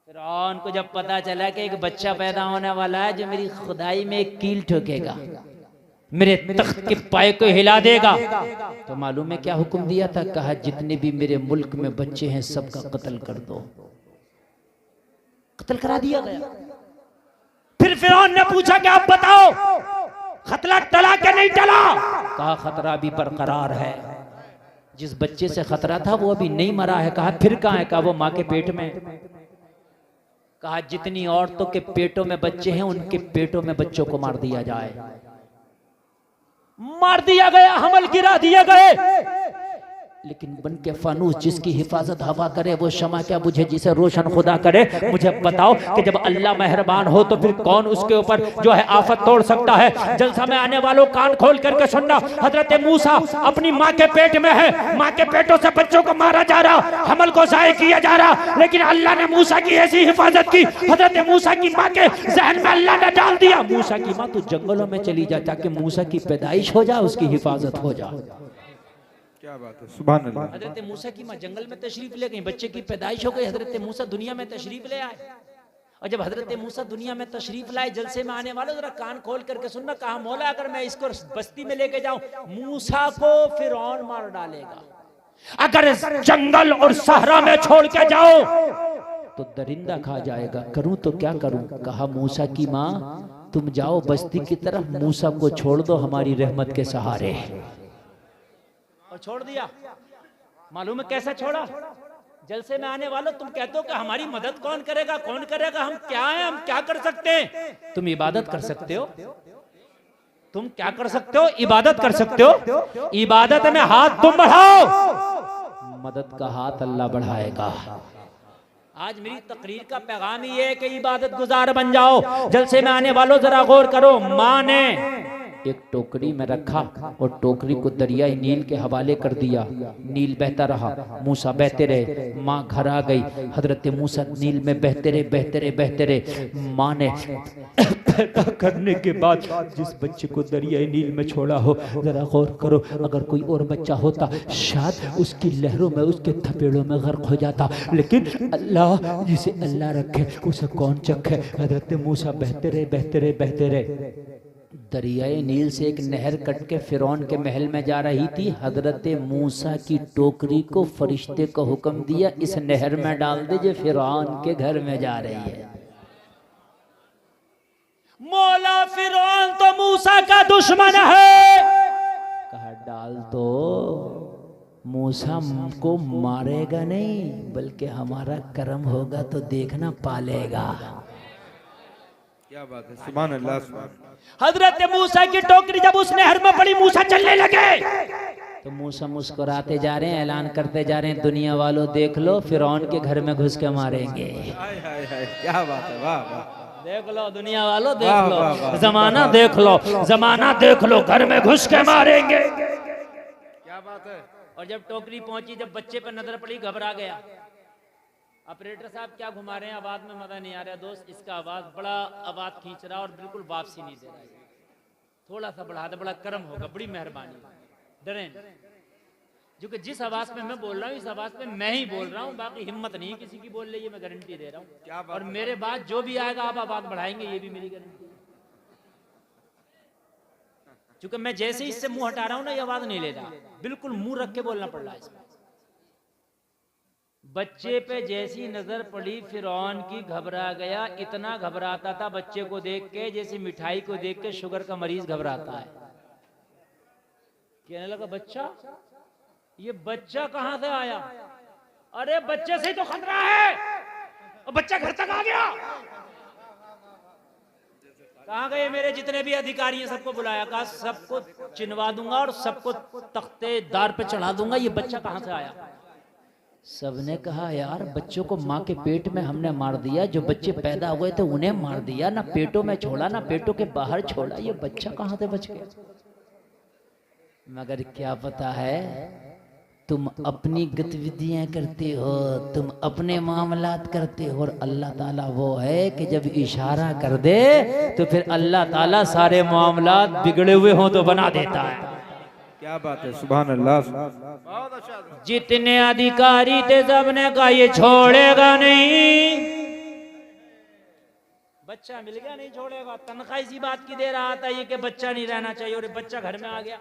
फिरौन को जब पता चला कि एक बच्चा पैदा होने वाला है जो मेरी खुदाई में एक कील ठोकेगा, मेरे तख्त के पाए को हिला देगा, तो मालूम है क्या हुक्म दिया था? कहा जितने भी मेरे मुल्क में बच्चे हैं सबका कत्ल कर दो। कत्ल करा दिया गया। फिर फिरौन ने पूछा कि आप बताओ खतरा टला क्या नहीं टला? कहा खतरा भी बरकरार है। जिस बच्चे से खतरा था वो अभी नहीं मरा है। कहा फिर कहां है? कहा वो मां के पेट में। कहा जितनी औरतों के पेटों में बच्चे हैं उनके पेटों में बच्चों को मार दिया जाए। मार दिया गया, हमल गिरा दिए गए। लेकिन बन के फानूस जिसकी हिफाजत हवा करे वो शमा क्या बुझे जिसे रोशन खुदा करे। मुझे बताओ कि जब अल्लाह मेहरबान हो तो फिर कौन उसके ऊपर जो है आफत तोड़ सकता है। जलसा में आने वालों कान खोल करके सुनना, हजरत मूसा अपनी माँ के पेट में है, माँ के पेटों से बच्चों को मारा जा रहा, हमल को जाये किया जा रहा, लेकिन अल्लाह ने मूसा की ऐसी हिफाजत की। हजरत मूसा की माँ के जहन में अल्लाह ने डाल दिया, मूसा की माँ तू जंगलों में चली जा ताकि मूसा की पैदाइश हो जाए, उसकी हिफाजत हो जाए। क्या बात है, सुभान अल्लाह। हजरत मूसा की माँ जंगल में तशरीफ ले गई, बच्चे की पैदाइश हो गई, हजरत मूसा दुनिया में तशरीफ ले आए। और जब हजरत मूसा दुनिया में तशरीफ लाए, जलसे में आने वालों जरा कान खोल करके सुनना, कहा मौला अगर मैं इसको बस्ती में लेके जाऊं मूसा को फिरौन मार डालेगा, अगर जंगल और सहरा में छोड़ के जाओ तो दरिंदा खा जाएगा, करूं तो क्या करूं? कहा मूसा की माँ तुम जाओ बस्ती की तरफ, मूसा को छोड़ दो हमारी रहमत के सहारे। और छोड़ दिया। मालूम है कैसा छोड़ा? जलसे में आने वालों तुम कहते हो कि हमारी मदद कौन करेगा, कौन करेगा, हम क्या हैं, हम क्या कर सकते हैं? तुम इबादत कर सकते हो। तुम क्या कर सकते हो? इबादत कर सकते हो। इबादत में हाथ तुम बढ़ाओ, मदद का हाथ अल्लाह बढ़ाएगा। आज मेरी तकरीर का पैगाम ही है कि इबादत गुजार बन जाओ। जलसे में आने वालों जरा गौर करो, माँ ने एक टोकरी में रखा और टोकरी को दरियाई नील के हवाले कर दिया। नील बहता रहा, मूसा बहते रहे, माँ घर आ गई। हजरत मूसा नील में बहते रहे, बहते रहे, बहते रहे। माँ ने पैदा करने के बाद जिस बच्चे को दरियाई नील में छोड़ा हो, जरा गौर करो, अगर कोई और बच्चा होता शायद उसकी लहरों में, उसके थपेड़ों में गर्क हो जाता, लेकिन अल्लाह जिसे अल्लाह रखे उसे कौन चखे। हजरत मूसा बहते रहे, बहते रहे, बहते रहे। दरियाए नील से एक नहर कट के फिरौन के महल में जा रही थी। हजरत मूसा की टोकरी को फरिश्ते को हुक्म दिया इस नहर में डाल दे जो फिरौन के घर में जा रही है। मौला फिरौन तो मूसा का दुश्मन है। कहा डाल तो मूसा को मारेगा नहीं बल्कि हमारा करम होगा तो देखना पालेगा। क्या बात है, सुभान अल्लाह, सुभान। हजरत मूसा की टोकरी जब उस नहर में पड़ी, मूसा चलने लगे तो मूसा मुस्कुराते जा रहे हैं, ऐलान करते जा रहे हैं, दुनिया वालों देख लो फिरौन के घर में घुस के मारेंगे। हाय हाय हाय, क्या बात है, वाह वाह। देख लो दुनिया वालों, देख लो जमाना, देख लो जमाना, देख लो घर में घुस के मारेंगे। क्या बात है। और जब टोकरी पहुंची, जब बच्चे पर नजर पड़ी, घबरा गया। ऑपरेटर साहब क्या घुमा रहे हैं, आवाज में मजा नहीं आ रहा दोस्त, इसका आवाज बड़ा आवाज खींच रहा और बिल्कुल वापसी नहीं दे रहा है, थोड़ा सा बढ़ा दे, बड़ा कर्म होगा, बड़ी मेहरबानी, डरें। क्योंकि जिस आवाज में मैं बोल रहा हूँ इस आवाज में मैं ही बोल रहा हूँ, बाकी हिम्मत नहीं किसी की बोल रही है, मैं गारंटी दे रहा हूँ। और मेरे बाद जो भी आएगा आप आवाज बढ़ाएंगे, ये भी मेरी गारंटी है। क्योंकि मैं जैसे ही इससे मुंह हटा रहा हूँ ना, ये आवाज नहीं ले रहा, बिल्कुल मुंह रख के बोलना पड़ रहा है इसमें। बच्चे पे जैसी नजर पड़ी फिरौन की, घबरा गया। इतना घबराता था बच्चे को देख के जैसे मिठाई को देख के शुगर का मरीज घबराता है। कहने लगा बच्चा, ये बच्चा कहां से आया? अरे बच्चे से ही तो खतरा है, और बच्चा घर तक आ गया। कहां गए मेरे जितने भी अधिकारी हैं, सबको बुलाया, कहा सबको चिनवा दूंगा और सबको तख्तेदार पे चढ़ा दूंगा, ये बच्चा कहां से आया? सबने कहा यार बच्चों को माँ के पेट में हमने मार दिया, जो बच्चे पैदा हुए थे उन्हें मार दिया, ना पेटों में छोड़ा ना पेटों के बाहर छोड़ा, ये बच्चा कहां से बच गया? मगर क्या पता है, तुम अपनी गतिविधियां करते हो, तुम अपने मामलात करते हो, और अल्लाह ताला वो है कि जब इशारा कर दे तो फिर अल्लाह ताला सारे मामलात बिगड़े हुए हों तो बना देता है। क्या बात है, सुभान अल्लाह। जितने अधिकारी थे सबने कहा ये छोड़ेगा नहीं, बच्चा मिल गया नहीं छोड़ेगा। तनख्वाह इसी बात की दे रहा था ये कि बच्चा नहीं रहना चाहिए, और बच्चा घर में आ गया।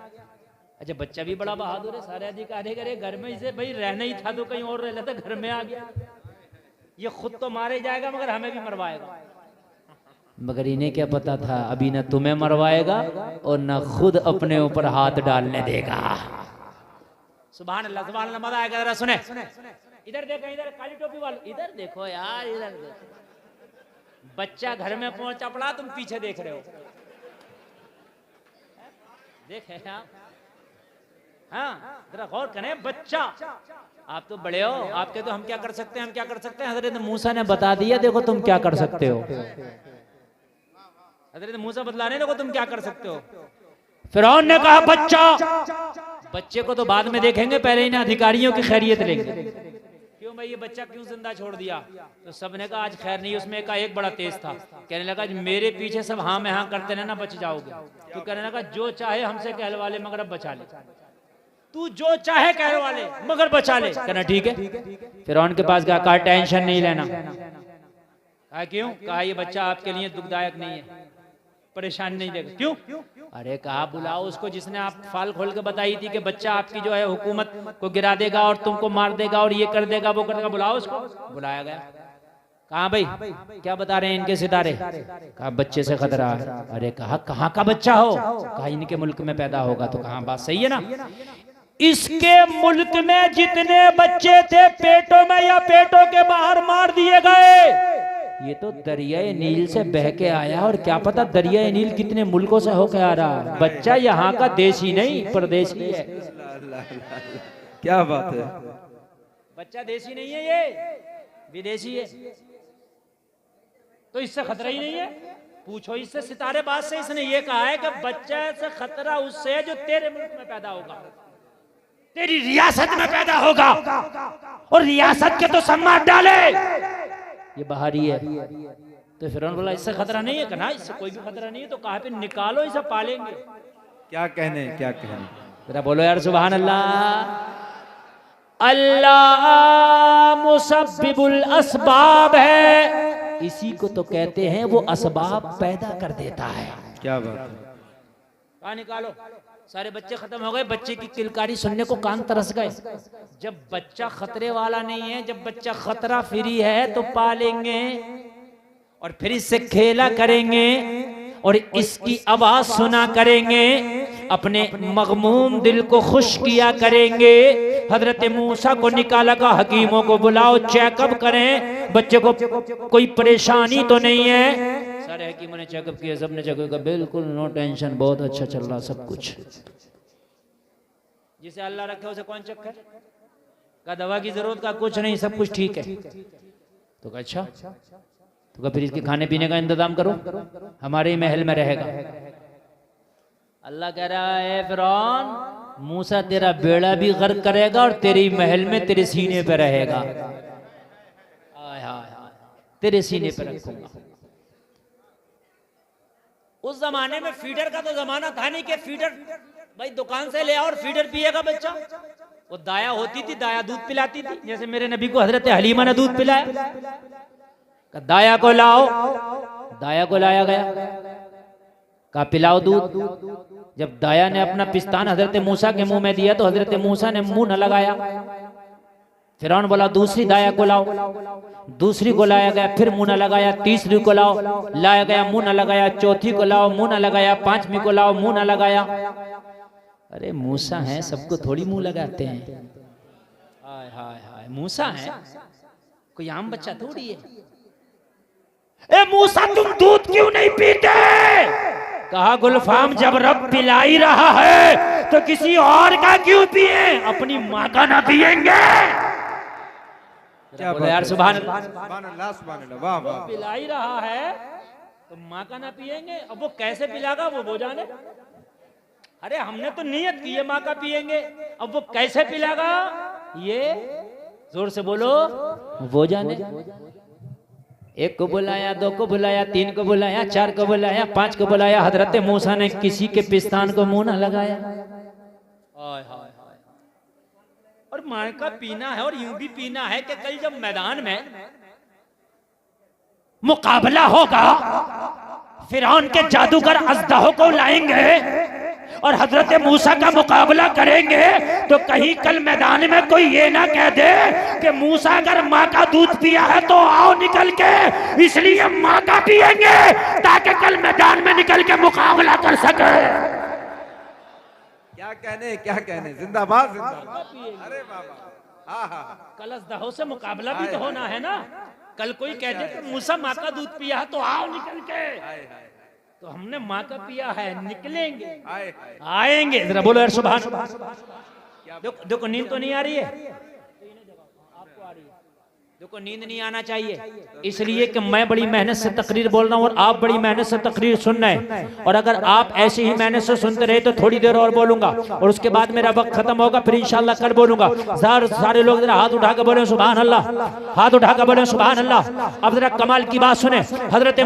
अच्छा बच्चा भी बड़ा बहादुर है, सारे अधिकारी करे घर में, इसे भाई रहना ही था तो कहीं और रह लेता, घर में आ गया। ये खुद तो मारे जाएगा मगर हमें भी मरवाएगा। मगर इन्हें क्या पता था अभी न तुम्हें मरवाएगा और न खुद अपने ऊपर हाथ डालने देगा। सुभान अल्लाह, सुभान अल्लाह। मजा आएगा। जरा सुने, इधर देखो, इधर काली टोपी वाले, इधर देखो यार, इधर देखो। बच्चा घर में पहुंचा पड़ा, तुम पीछे देख रहे हो। देखे आप, हाँ जरा गौर करें। बच्चा, आप तो बड़े हो, आपके तो हम क्या कर सकते हैं, हम क्या कर सकते हैं। हजरत मूसा ने बता दिया, देखो तुम क्या कर सकते हो। हजरत मूसा बतलाने, देखो तुम क्या कर सकते हो। फिरौन ने कहा बच्चा, बच्चे को तो बाद में देखेंगे, पहले इन अधिकारियों की खैरियत लेंगे। क्यों भाई ये बच्चा क्यों जिंदा छोड़ दिया? तो सबने कहा आज खैर नहीं। उसमें का एक बड़ा तेज था, कहने लगा मेरे पीछे सब हाँ में हाँ करते रहना, बच जाओगे। तो कहने लगा जो चाहे हमसे कहलवा ले मगर अब बचा ले, तू जो चाहे कहलवा ले मगर बचा ले। कहना ठीक है। फिरौन के पास गया, कहा टेंशन नहीं लेना। कहा क्यों? कहा ये बच्चा आपके लिए दुखदायक नहीं है, परेशान नहीं देगा। क्यों? अरे कहा बुलाओ उसको जिसने आप फाल खोल के बताई थी कि बच्चा आपकी जो है हुकूमत को गिरा देगा और तुमको मार देगा और ये कर देगा वो कर देगा। बुलाओ उसको। बुलाया गया। कहा भाई क्या बता रहे हैं इनके सितारे? कहा बच्चे से खतरा है। अरे कहा कहाँ का बच्चा हो? कहा इनके मुल्क में पैदा होगा। तो कहा बात सही है ना, इसके मुल्क में जितने बच्चे थे पेटों में या पेटों के बाहर मार दिए गए। ये तो दरियाए नील से बह के आया, और क्या पता दरियाए नील कितने मुल्कों से होके आ रहा है। बच्चा यहाँ का देशी नहीं परदेशी है। क्या बात है। बच्चा देशी नहीं है, ये विदेशी है। तो इससे खतरा ही नहीं है। पूछो इससे, सितारे बात से इसने ये कहा है कि बच्चे से खतरा उससे है जो तेरे मुल्क में पैदा होगा, तेरी रियासत में पैदा होगा, और रियासत के तो सब मार डाले। ये बाहरी है। तो फिरौन बोला इससे खतरा नहीं है। कहा इससे कोई भी खतरा नहीं है। तो कहा पे निकालो, इसे पालेंगे। क्या कहने, क्या कहने। जरा बोलो यार सुभान अल्लाह। अल्लाह मुसब्बिबुल असबाब है, इसी को तो कहते हैं वो असबाब पैदा कर देता है। क्या बात है। कहा निकालो। सारे बच्चे खत्म हो गए। बच्चे की किलकारी सुनने को कान तरस गए। जब बच्चा खतरे वाला नहीं है, जब बच्चा खतरा फ्री है तो पालेंगे और फिर इससे खेला करेंगे और इसकी आवाज सुना करेंगे, अपने मगमूम दिल को खुश किया करेंगे। हजरत मूसा को निकाला का हकीमों को बुलाओ, चेकअप करें बच्चे को कोई परेशानी तो नहीं है। सारे हकीमों ने चेकअप किया, सबने चेकअप किया, बिल्कुल नो टेंशन, बहुत अच्छा चल रहा सब कुछ। जिसे अल्लाह रखे उसे कौन चेक करे? का दवा की जरूरत का कुछ नहीं, सब कुछ ठीक है। तो कहा अच्छा, तो कहा फिर इसके खाने पीने का इंतजाम करो, हमारे ही महल में रहेगा। अल्लाह कह रहा है फिरौन मूसा तेरा बेड़ा भी गर्क करेगा और तेरी महल में तेरे सीने पे रहेगा। हाय हाय हाय, तेरे सीने पे रखूंगा। उस जमाने में फीडर का तो जमाना था नहीं कि फीडर भाई दुकान से ले आओ और फीडर पिएगा बच्चा। वो दाया होती थी, दाया दूध पिलाती थी। जैसे मेरे नबी को हजरत हलीमा ने दूध पिलाया। दाया को लाओ, दाया को लाया गया, कहा पिलाओ दूध। जब दाया ने अपना पिस्तान हजरत मूसा के मुंह में दिया तो हजरत मूसा ने मुंह न लगाया। फिरौन बोला दूसरी दाया को लाओ, दूसरी को लाया गया, फिर मुंह न लगाया। तीसरी को लाओ, लाया गया, मुंह न लगाया। चौथी को लाओ, मुंह न लगाया। पांचवी को लाओ, मुंह न लगाया। अरे मूसा है, सबको थोड़ी मुंह लगाते हैं। हाय हाय हाय, मूसा है, कोई आम बच्चा थोड़ी है। ए मूसा तुम दूध क्यों नहीं पीते? कहा गुलफाम जब रब पिला ही रहा है तो किसी और का क्यों पिए, अपनी माँ का ना पिएंगे। क्या बोले यार सुभान अल्लाह, सुभान अल्लाह, सुभान अल्लाह, वाह वाह। पिला ही रहा है तो माँ का ना पिएंगे। अब वो कैसे पिलागा वो जाने। अरे हमने तो नियत की है माँ का पिएंगे, अब वो कैसे पिलागा ये जोर से बोलो वो जाने। एक को बुलाया, दो को बुलाया, तीन को बुलाया, चार को बुलाया, पांच को बुलाया। हजरत मूसा ने किसी के पिस्तान को मुंह न लगाया। हाय हाय हाय। और माँ का पीना है और यूं भी पीना है कि कल जब मैदान में मुकाबला होगा, फिरौन के जादूगर अजदहों को लाएंगे और हजरत मूसा का मुकाबला करेंगे, तो कहीं कल मैदान में कोई ये ना कह दे कि मूसा अगर माँ का दूध पिया है तो आओ निकल के, इसलिए माँ का पिएंगे ताकि कल मैदान में निकल के मुकाबला कर सके। क्या कहने, जिंदाबाद जिंदाबाद। अरे बाबा, हाँ हाँ, कल अजदहों से मुकाबला भी तो होना है ना। कल कोई कह दे कि मूसा माँ का दूध पिया है तो आओ निकल के, तो हमने माँ का पिया है, निकलेंगे, आएंगे। जरा बोलो यार सुभान। देखो नींद तो नहीं आ रही है, देखो नींद नहीं आना चाहिए, इसलिए कि मैं बड़ी मेहनत से तकरीर बोल रहा हूँ और आप बड़ी मेहनत से तकरीर सुन रहे हैं, और अगर आप ऐसे ही मेहनत से सुनते रहे तो थोड़ी देर और बोलूंगा और उसके बाद मेरा वक्त खत्म होगा, फिर इंशाल्लाह कल बोलूंगा। सारे लोग जरा हाथ उठा के बोले सुभान अल्लाह, हाथ उठा के बोले सुभान अल्लाह। अब जरा कमाल की बात सुने, हजरत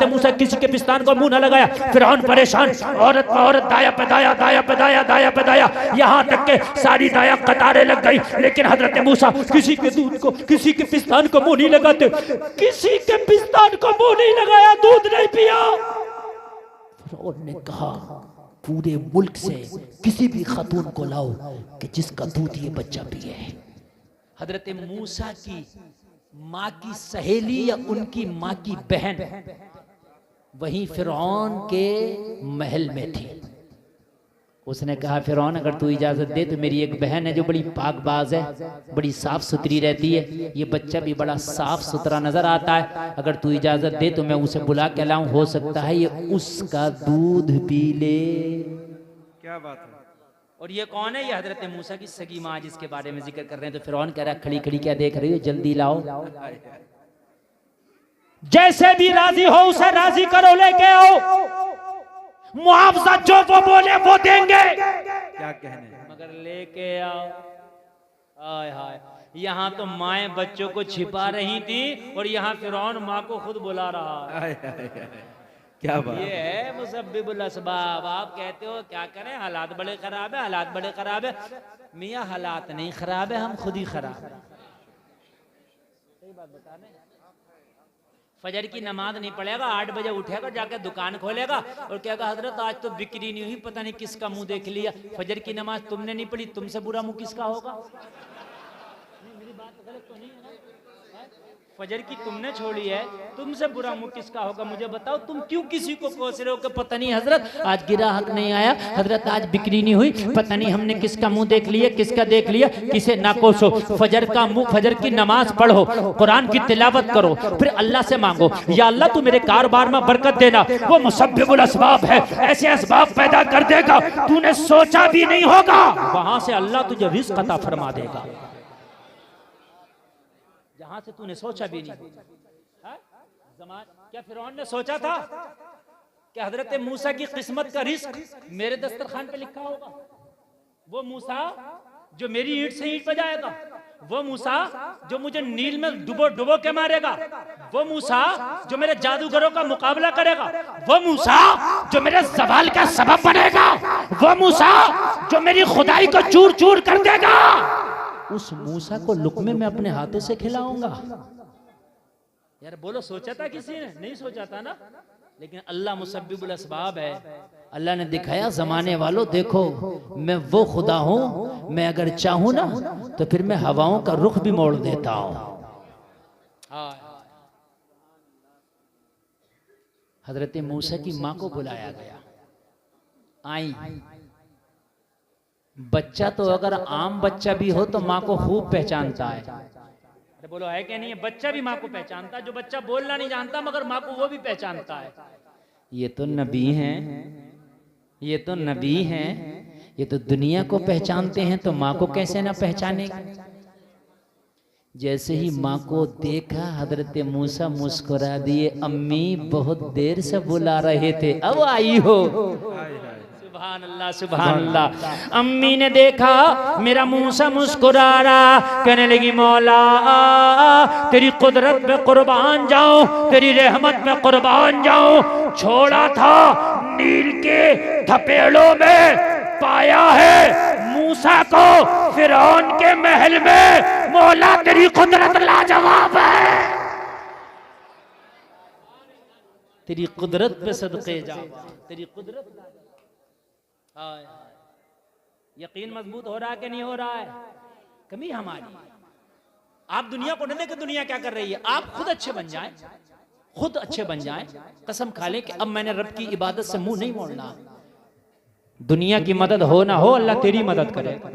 मूसा किसी के पिस्तान को मुंह न लगाया, फिरौन परेशान, औरत पर औरत, दाया पे दाया, दाया पे दाया, दाया पे दाया, यहाँ तक के सारी दाया कतारें लग गई, लेकिन हजरत मूसा किसी के दूध को, किसी के पिस्तान को मुंह नहीं लगाते, किसी के पिस्तान को मुंह नहीं लगाया, दूध नहीं पिया। फिरौन ने कहा पूरे मुल्क से किसी भी खातून को लाओ कि जिसका दूध ये बच्चा पिए। हजरत मूसा की माँ की सहेली या उनकी माँ की बहन वहीं फिरौन के महल में थी। उसने कहा फिरौन अगर तू इजाजत दे तो मेरी एक बहन है जो बड़ी पाकबाज है, बड़ी साफ सुथरी रहती है, ये बच्चा भी बड़ा साफ सुथरा नजर आता है, अगर तू इजाजत दे तो मैं उसे बुला के लाऊं, हो सकता है ये उसका दूध पी ले। क्या बात है। और ये कौन है? ये हजरत मूसा की सगी माँ जिसके बारे में जिक्र कर रहे हैं। तो फिरौन कह रहा है खड़ी खड़ी क्या देख रही हो, जल्दी लाओ, जैसे भी राजी हो उसे राजी करो, लेके आओ, मुआवजा जो वो बोले वो देंगे। क्या कहने, मगर लेके आओ। हाय हाय, यहाँ तो माएं बच्चों को छिपा रही थी और यहाँ फिरौन माँ को खुद बुला रहा है। क्या बात, ये है मुसब्बिबुल असबाब। आप कहते हो क्या करें, हालात बड़े खराब है, हालात बड़े खराब है। मियाँ हालात नहीं खराब है, हम खुद ही खराब है। सही बात बताने, फजर की नमाज नहीं पढ़ेगा, 8 बजे उठेगा, जाके दुकान खोलेगा और कहेगा हजरत आज तो बिक्री नहीं हुई, पता नहीं किसका मुंह देख लिया। फजर की नमाज तुमने नहीं पढ़ी, तुमसे बुरा मुंह किसका होगा? मेरी बात गलत तो नहीं है ना? फजर की तुमने छोड़ी है, तुमसे बुरा मुंह किसका होगा? मुझे बताओ, तुम क्यों किसी को कोस रहे हो कि पता नहीं हजरत आज गिराहक नहीं आया, हजरत आज बिक्री नहीं हुई, पता नहीं हमने किसका मुंह देख लिया, किसका देख लिया। किसे ना कोसो, फजर का मुंह, फजर की नमाज पढ़ो, कुरान की तिलावत करो, फिर अल्लाह से मांगो या अल्लाह तू मेरे कारोबार में बरकत देना। वो मुसब्बिबुल असबाब है, ऐसे असबाब पैदा कर देगा तूने सोचा भी नहीं होगा, वहां से अल्लाह तुझे रिज़्क़ अता फरमा देगा जहां से तूने सोचा भी नहीं। क्या फिरौन ने सोचा था कि हजरत मूसा की किस्मत का रिस्क मेरे दस्तरखान पे लिखा होगा? वो मूसा जो मेरी ईंट से ईंट बजाएगा, वो मूसा जो मुझे नील में डुबो डुबो के मारेगा, वो मूसा जो मेरे जादूगरों का मुकाबला करेगा, वो मूसा जो मेरे सवाल का सबब बनेगा, वो मूसा जो मेरी खुदाई को चूर चूर कर देगा, उस मूसा को लुकमे में अपने हाथों से खिलाऊंगा। यार बोलो, सोचा था किसी ने? नहीं सोचा था ना। लेकिन अल्लाह मुसब्बिबुल असबाब है। अल्लाह ने दिखाया जमाने वालों देखो मैं वो खुदा हूं, मैं अगर चाहूं ना तो फिर मैं हवाओं का रुख भी मोड़ देता हूं। हजरत मूसा की मां को बुलाया गया, आई। बच्चा तो अगर आम बच्चा भी हो तो माँ को खूब पहचानता है। अरे बोलो है क्या नहीं है? बच्चा भी माँ को पहचानता है, जो बच्चा बोलना नहीं जानता मगर माँ को वो भी पहचानता है। ये तो नबी हैं, ये तो नबी हैं, ये तो दुनिया को पहचानते हैं, तो माँ को कैसे ना पहचानेगा? जैसे ही माँ को देखा हजरत मूसा मुस्कुरा दिए, अम्मी बहुत देर से बुला रहे थे, अब आई हो। सुभान अल्लाह, सुभान अल्लाह। अम्मी ने देखा मेरा मूसा मुस्कुरा रहा, कहने लगी मौला तेरी कुदरत में कुर्बान जाऊं, तेरी रहमत में कुर्बान जाऊं। छोड़ा था नील के थपेड़ों में, पाया है मूसा को फिरौन के महल में। मौला तेरी कुदरत लाजवाब है। तेरी कुदरत पे सदके जा, तेरी कुदरत। हाय यकीन मजबूत हो रहा है कि नहीं हो रहा है? कमी हमारी। आप दुनिया को नहीं कि दुनिया क्या कर रही है, आप खुद अच्छे बन जाएं, खुद अच्छे बन जाएं। कसम खा लें कि अब मैंने रब की इबादत से मुंह नहीं मोड़ना। दुनिया की मदद हो ना हो, अल्लाह तेरी मदद करेगा।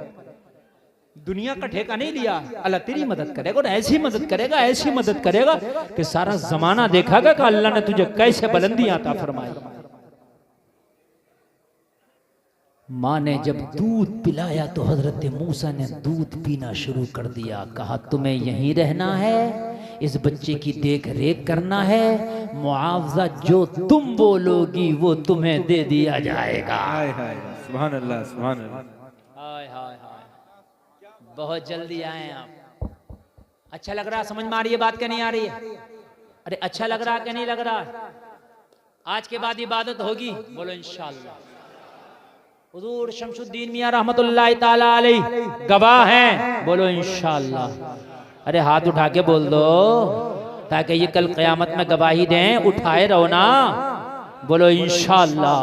दुनिया का ठेका नहीं लिया, अल्लाह तेरी मदद करेगा और ऐसी मदद करेगा, ऐसी मदद करेगा कि सारा जमाना देखागा कि अल्लाह ने तुझे कैसे बुलंदी अता फरमाई। माँ ने जब दूध पिलाया तो हजरत मूसा ने दूध पीना शुरू कर दिया। कहा तुम्हें यहीं रहना है, इस बच्चे की देख रेख करना है, मुआवजा जो तुम बोलोगी वो तुम्हें दे दिया जाएगा। हाय हाय सुभान अल्लाह सुभान अल्लाह। हाय हाय हाय, बहुत जल्दी आए आप। अच्छा लग रहा, समझ में आ रही है बात क्या नहीं आ रही है? अरे अच्छा लग रहा क्या नहीं लग रहा? आज के बाद इबादत होगी, बोलो इंशाअल्लाह। हुजूर शमसुद्दीन मियां रहमतुल्लाह ताला अलैह गवाह हैं, बोलो इंशाअल्लाह। अरे हाथ उठा के बोल दो ताकि ये कल क़यामत में गवाही दें। उठाए रहो ना, बोलो इंशाअल्लाह।